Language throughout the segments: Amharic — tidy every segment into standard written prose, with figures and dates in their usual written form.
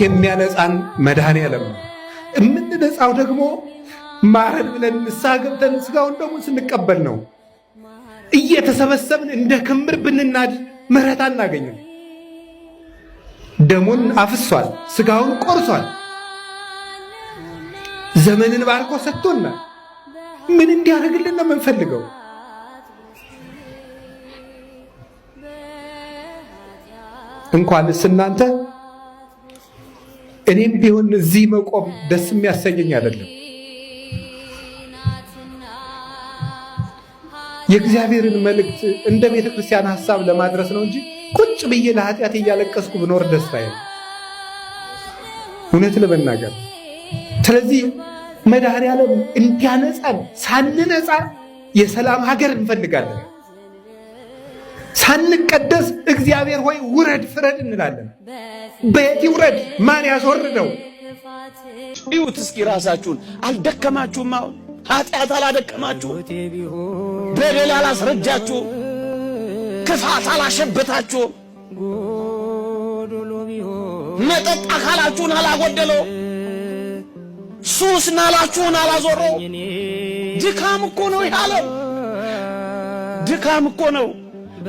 የሚያነጻን መድኃኔዓለም ነው። የምንነጻው ደግሞ ማረን ብለን ንስሐ ገብተን ስጋውን ደግሞ ስንቀበል ነው። እየተሰበሰብን እንደ ክምር ብንናድ ምሕረት አናገኝም። ደሙን አፍሷል፣ ስጋውን ቆርሷል፣ ዘመንን ባርኮ ሰጥቶናል። ምን እንዲያደርግልን ነው የምንፈልገው? እንኳንስ እናንተ እኔም ቢሆን እዚህ መቆም ደስ የሚያሰኘኝ አይደለም። የእግዚአብሔርን መልእክት እንደ ቤተ ክርስቲያን ሐሳብ ለማድረስ ነው እንጂ ቁጭ ብዬ ለኃጢአት እያለቀስኩ ብኖር ደስታዬ ነው፣ እውነት ለመናገር። ስለዚህ መድኃኔዓለም እንዲያነጻን ሳንነጻ የሰላም ሀገር እንፈልጋለን። ሳንቀደስ እግዚአብሔር ሆይ ውረድ ፍረድ እንላለን። በየት ይውረድ? ማን ያስወርደው? እዩት እስኪ ራሳችሁን። አልደከማችሁም? አሁን ኃጢአት አላደከማችሁ? በደል አላስረጃችሁ? ክፋት አላሸበታችሁ? መጠጥ አካላችሁን አላጎደለው? ሱስ ናላችሁን አላዞረው? ድካም እኮ ነው ያለ። ድካም እኮ ነው።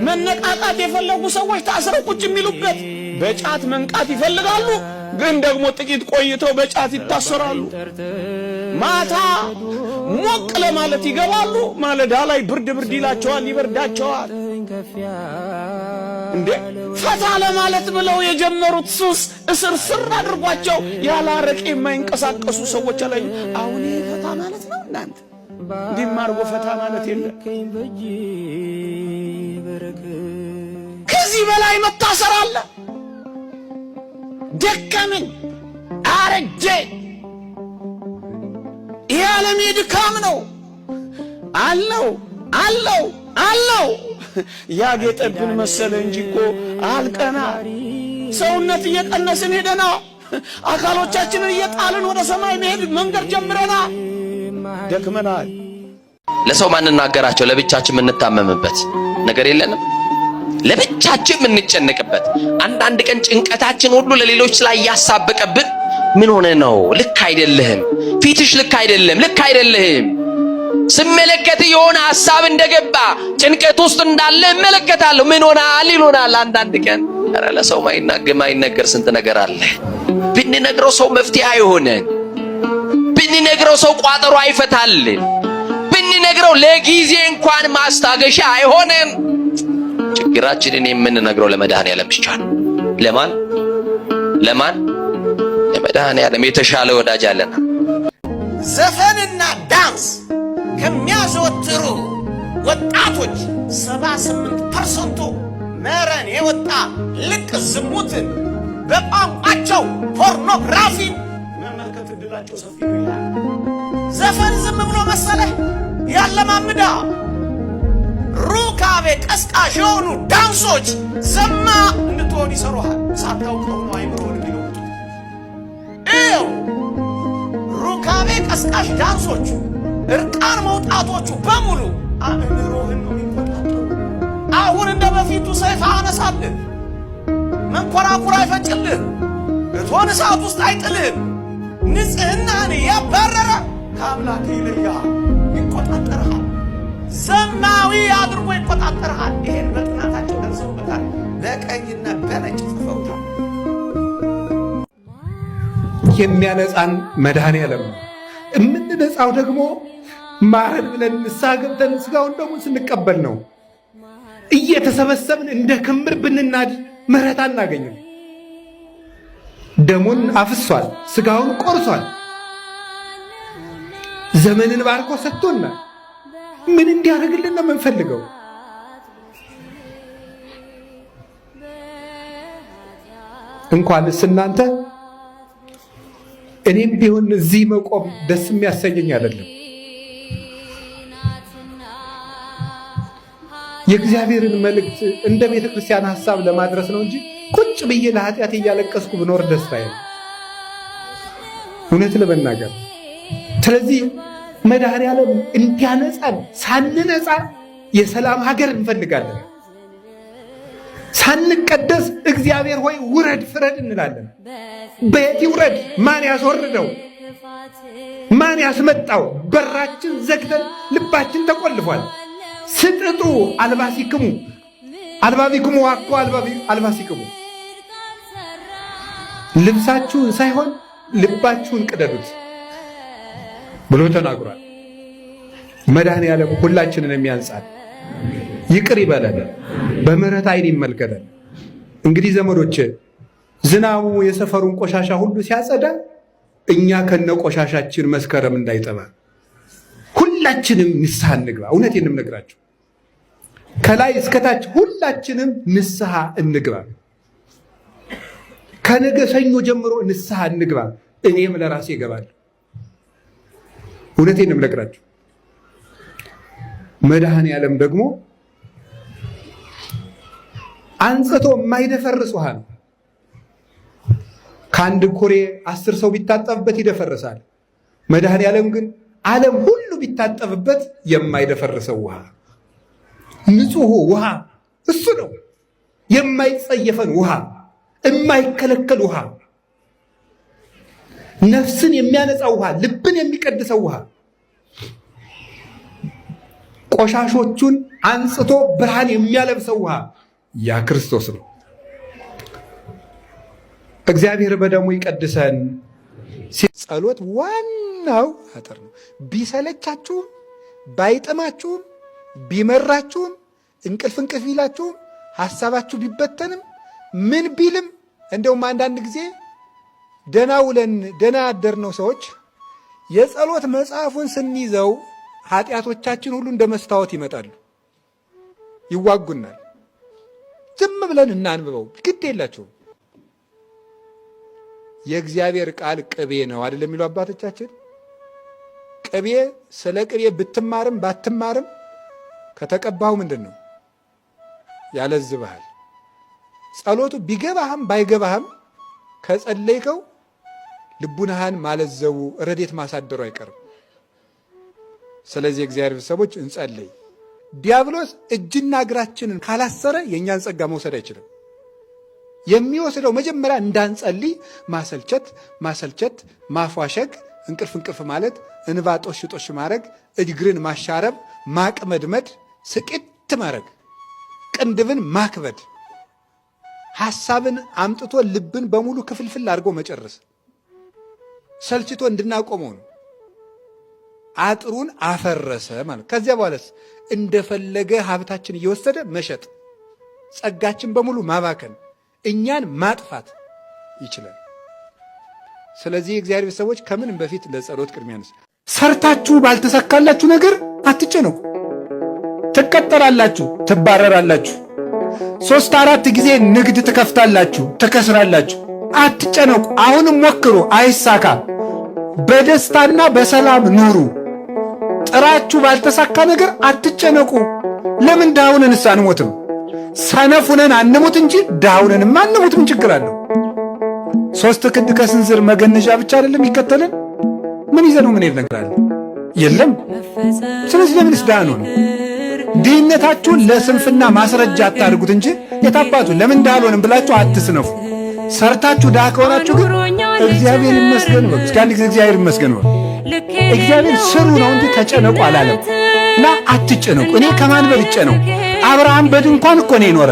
መነቃቃት የፈለጉ ሰዎች ታስረው ቁጭ የሚሉበት። በጫት መንቃት ይፈልጋሉ፣ ግን ደግሞ ጥቂት ቆይተው በጫት ይታሰራሉ። ማታ ሞቅ ለማለት ይገባሉ፣ ማለዳ ላይ ብርድ ብርድ ይላቸዋል፣ ይበርዳቸዋል። እንዴ ፈታ ለማለት ብለው የጀመሩት ሱስ እስር ስር አድርጓቸው ያለ አረቄ የማይንቀሳቀሱ ሰዎች ላይ አሁን ፈታ ማለት ነው። እናንተ እንዲማርጎ ፈታ ማለት የለም። ከዚህ በላይ መታሰር አለ? ደከመኝ፣ አረጀ። ይህ ዓለም የድካም ነው። አለው ያጌጠብን መሰለ እንጂ እኮ አልቀና። ሰውነት እየቀነስን ሄደና አካሎቻችንን እየጣልን ወደ ሰማይ መሄድ መንገድ ጀምረና ደክመናል። ለሰው ማንናገራቸው ለብቻችን የምንታመምበት ነገር የለንም። ለብቻችን የምንጨነቅበት አንዳንድ ቀን ጭንቀታችን ሁሉ ለሌሎች ላይ ያሳበቀብን ምን ሆነ ነው? ልክ አይደለህም፣ ፊትሽ ልክ አይደለም፣ ልክ አይደለህም። ስመለከት የሆነ ሐሳብ እንደገባ ጭንቀት ውስጥ እንዳለ እመለከታለሁ። ምን ሆናል ይሉናል አንዳንድ ቀን። ኧረ ለሰው ማይነገር ስንት ነገር አለ። ብንነግረው ሰው መፍትሄ አይሆነን፣ ብንነግረው ሰው ቋጠሮ አይፈታልን፣ ብንነግረው ለጊዜ እንኳን ማስታገሻ አይሆነን። ችግራችንን የምንነግረው ለመድኃኔዓለም ብቻ ነው። ለማን? ለመድኃኔዓለም። የተሻለ ወዳጅ አለና። ዘፈንና ዳንስ ከሚያዘወትሩ ወጣቶች 78% መረን የወጣ ልቅ ዝሙትን በቋንቋቸው ፖርኖግራፊን መመልከት እድላቸው ሰፊ ነው ይላል። ዘፈን ዝም ብሎ መሰለህ ያለማምዳ። ሩካቤ ቀስቃሽ የሆኑ ዳንሶች ዘማ እንድትሆን ይሰሩሃል። ሳታውቀው ነው አይምሮን የሚለውጡ። ይኸው ሩካቤ ቀስቃሽ ዳንሶቹ፣ እርቃን መውጣቶቹ በሙሉ አእምሮህን ነው የሚቆጣጠሩ። አሁን እንደ በፊቱ ሰይፍ አነሳልህ፣ መንኮራኩር አይፈጭልህ፣ እቶን እሳት ውስጥ አይጥልህ። ንጽህናህን ያባረረ ከአምላክ ይለያል፣ ይቆጣጠርሃል። ዘማዊ አድርጎ ይቆጣጠርሃል። ይሄን በጥናታቸው ደርሰውበታል። በቀይና በነጭ ጽፈውታል። የሚያነጻን መድኃኔዓለም ነው። የምንነጻው ደግሞ ማረን ብለን ንስሐ ገብተን ስጋውን ደግሞ ስንቀበል ነው። እየተሰበሰብን እንደ ክምር ብንናድ ምሕረት አናገኝም። ደሙን አፍሷል፣ ስጋውን ቆርሷል፣ ዘመንን ባርኮ ሰጥቶናል። ምን እንዲያደርግልን ነው የምንፈልገው? እንኳንስ እናንተ እኔም ቢሆን እዚህ መቆም ደስ የሚያሰኘኝ አይደለም። የእግዚአብሔርን መልእክት እንደ ቤተ ክርስቲያን ሐሳብ ለማድረስ ነው እንጂ ቁጭ ብዬ ለኃጢአት እያለቀስኩ ብኖር ደስታዬ ነው፣ እውነት ለመናገር። ስለዚህ መድኃኔዓለም እንዲያነጻን ሳንነጻ የሰላም ሀገር እንፈልጋለን። ሳንቀደስ እግዚአብሔር ሆይ ውረድ ፍረድ እንላለን። በየት ይውረድ? ማን ያስወርደው? ማን ያስመጣው? በራችን ዘግተን ልባችን ተቆልፏል። ስጥጡ አልባሲክሙ አልባቢክሙ ዋኮ አልባሲክሙ፣ ልብሳችሁን ሳይሆን ልባችሁን ቅደዱት ብሎ ተናግሯል። መድኃኔዓለም ሁላችንን የሚያንጻን ይቅር ይበለን፣ በምህረት ዓይን ይመልከተን። እንግዲህ ዘመዶች ዝናቡ የሰፈሩን ቆሻሻ ሁሉ ሲያጸዳ እኛ ከነ ቆሻሻችን መስከረም እንዳይጠባ ሁላችንም ንስሐ እንግባ። እውነቴን ነው የምነግራችሁ፣ ከላይ እስከታች ሁላችንም ንስሐ እንግባ። ከነገ ሰኞ ጀምሮ ንስሐ እንግባ። እኔም ለራሴ እገባለሁ። እውነቴን ነው የምነግራችሁ። መድኃኔዓለም ደግሞ አንጽቶ የማይደፈርስ ውሃ ነው። ከአንድ ኩሬ 10 ሰው ቢታጠብበት ይደፈርሳል። መድኃኔዓለም ግን ዓለም ሁሉ ቢታጠብበት የማይደፈርሰው ውሃ፣ ንጹሕ ውሃ እሱ ነው። የማይጸየፈን ውሃ፣ የማይከለከል ውሃ፣ ነፍስን የሚያነጻው ውሃ፣ ልብን የሚቀድሰው ውሃ፣ ቆሻሾቹን አንጽቶ ብርሃን የሚያለብሰው ውሃ ያ ክርስቶስ ነው። እግዚአብሔር በደሙ ይቀድሰን። ጸሎት ዋናው አጥር ነው። ቢሰለቻችሁም ባይጥማችሁም ቢመራችሁም እንቅልፍ ቢላችሁም ሐሳባችሁ ቢበተንም ምን ቢልም እንደውም አንዳንድ ጊዜ ደና ውለን ደና ያደርነው ሰዎች የጸሎት መጽሐፉን ስንይዘው ኃጢአቶቻችን ሁሉ እንደ መስታወት ይመጣሉ፣ ይዋጉናል። ዝም ብለን እናንብበው፣ ግድ የላቸውም። የእግዚአብሔር ቃል ቅቤ ነው አይደል የሚሉ አባቶቻችን። ቅቤ ስለ ቅቤ ብትማርም ባትማርም ከተቀባው ምንድን ነው ያለዝብሃል። ጸሎቱ ቢገባህም ባይገባህም ከጸለይከው ልቡናህን ማለዘቡ ረዴት ማሳደሩ አይቀርም። ስለዚህ እግዚአብሔር ሰዎች እንጸልይ። ዲያብሎስ እጅና እግራችንን ካላሰረ የእኛን ጸጋ መውሰድ አይችልም። የሚወስደው መጀመሪያ እንዳንጸልይ ማሰልቸት፣ ማፏሸግ፣ እንቅልፍ ማለት፣ እንባ ጦሽ ማድረግ፣ እግርን ማሻረብ፣ ማቅመድመድ፣ ስቅት ማድረግ፣ ቅንድብን ማክበድ፣ ሐሳብን አምጥቶ ልብን በሙሉ ክፍልፍል አድርጎ መጨረስ ሰልችቶ እንድናቆመው ነው። አጥሩን አፈረሰ ማለት። ከዚያ በኋላስ እንደፈለገ ሀብታችን እየወሰደ መሸጥ፣ ጸጋችን በሙሉ ማባከን፣ እኛን ማጥፋት ይችላል። ስለዚህ የእግዚአብሔር ሰዎች ከምንም በፊት ለጸሎት ቅድሚያ ነስ። ሰርታችሁ ባልተሳካላችሁ ነገር አትጨነቁ። ትቀጠራላችሁ፣ ትባረራላችሁ። 3-4 ጊዜ ንግድ ትከፍታላችሁ፣ ትከስራላችሁ። አትጨነቁ። አሁንም ሞክሩ፣ አይሳካ። በደስታና በሰላም ኑሩ። ጥራችሁ ባልተሳካ ነገር አትጨነቁ። ለምን ድሃውንንስ አንሞትም? ሰነፉነን አንሙት እንጂ ድሃውንንም አንሙት። ምን ችግር አለው? 3 ክንድ ከስንዝር መገነዣ ብቻ አይደለም ይከተልን? ምን ይዘ ነው ምን ነገር የለም። ስለዚህ ለምንስ ድሃ ነው? ድህነታችሁን ለስንፍና ማስረጃ አታድርጉት እንጂ የታባቱ ለምን ድሃ አልሆንም ብላችሁ አትስነፉ። ሰርታችሁ ድሃ ከሆናችሁ ግን እግዚአብሔር ይመስገን ነው። እስኪ አንድ ጊዜ እግዚአብሔር ይመስገን ነው። እግዚአብሔር ስሩ ነው እንጂ ተጨነቁ አላለም። እና አትጨነቁ። እኔ ከማን በልጬ ነው? አብርሃም በድንኳን እኮ ነው የኖረ።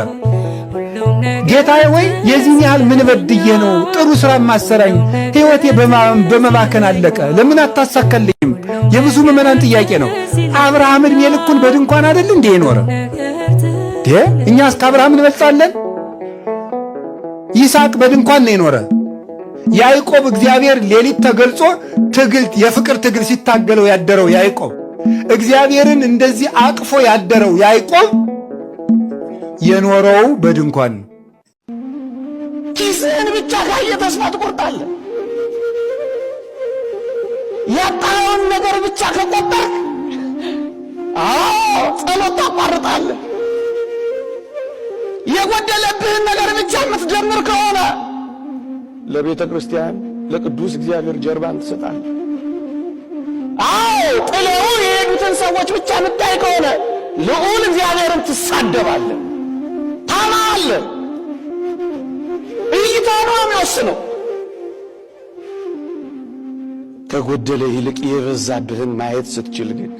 ጌታዬ ወይ የዚህን ያህል ምን በድዬ ነው ጥሩ ስራ ማሰራኝ? ሕይወቴ በመባከን አለቀ፣ ለምን አታሳካልኝም? የብዙ ምዕመናን ጥያቄ ነው። አብርሃም ዕድሜ ልኩን በድንኳን አይደል እንዴ የኖረ? እኛስ ከአብርሃም እንበልጣለን? ይስሐቅ በድንኳን ነው የኖረ። ያዕቆብ እግዚአብሔር ሌሊት ተገልጾ የፍቅር ትግል ሲታገለው ያደረው ያዕቆብ፣ እግዚአብሔርን እንደዚህ አቅፎ ያደረው ያዕቆብ የኖረው በድንኳን ነው። ኪስህን ብቻ ካየ ተስፋ ትቆርጣለህ። ያጣውን ነገር ብቻ ከቆጠርክ ጸሎት ታቋርጣለህ። የጎደለብህን ነገር ብቻ የምትጀምር ከሆነ ለቤተ ክርስቲያን ለቅዱስ እግዚአብሔር ጀርባን ትሰጣለህ። ጥለው የሄዱትን ሰዎች ብቻ የምታይ ከሆነ ልዑል እግዚአብሔርን ትሳደባለህ። አለ። እይታ ነው የሚወስነው። ከጎደለ ይልቅ የበዛብህን ማየት ስትችል ግን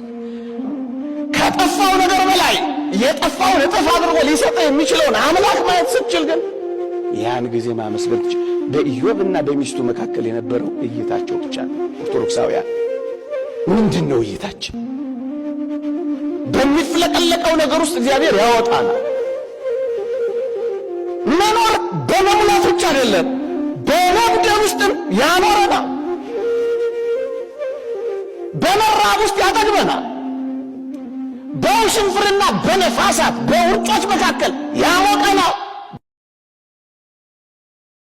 ከጠፋው ነገር በላይ የጠፋውን እጥፍ አድርጎ ሊሰጥህ የሚችለውን አምላክ ማየት ስትችል ግን ያን ጊዜ ማመስገን ትችል። በኢዮብና በሚስቱ መካከል የነበረው እይታቸው ብቻ ነው። ኦርቶዶክሳውያን ምንድን ነው እይታችን? በሚፍለቀለቀው ነገር ውስጥ እግዚአብሔር ያወጣናል። መኖር በመሙላት ብቻ አይደለም፣ በመጉደል ውስጥም ያኖረናል። በመራብ ውስጥ ያጠግበናል። በውሽንፍርና በነፋሳት በውርጮች መካከል ያሞቀናል።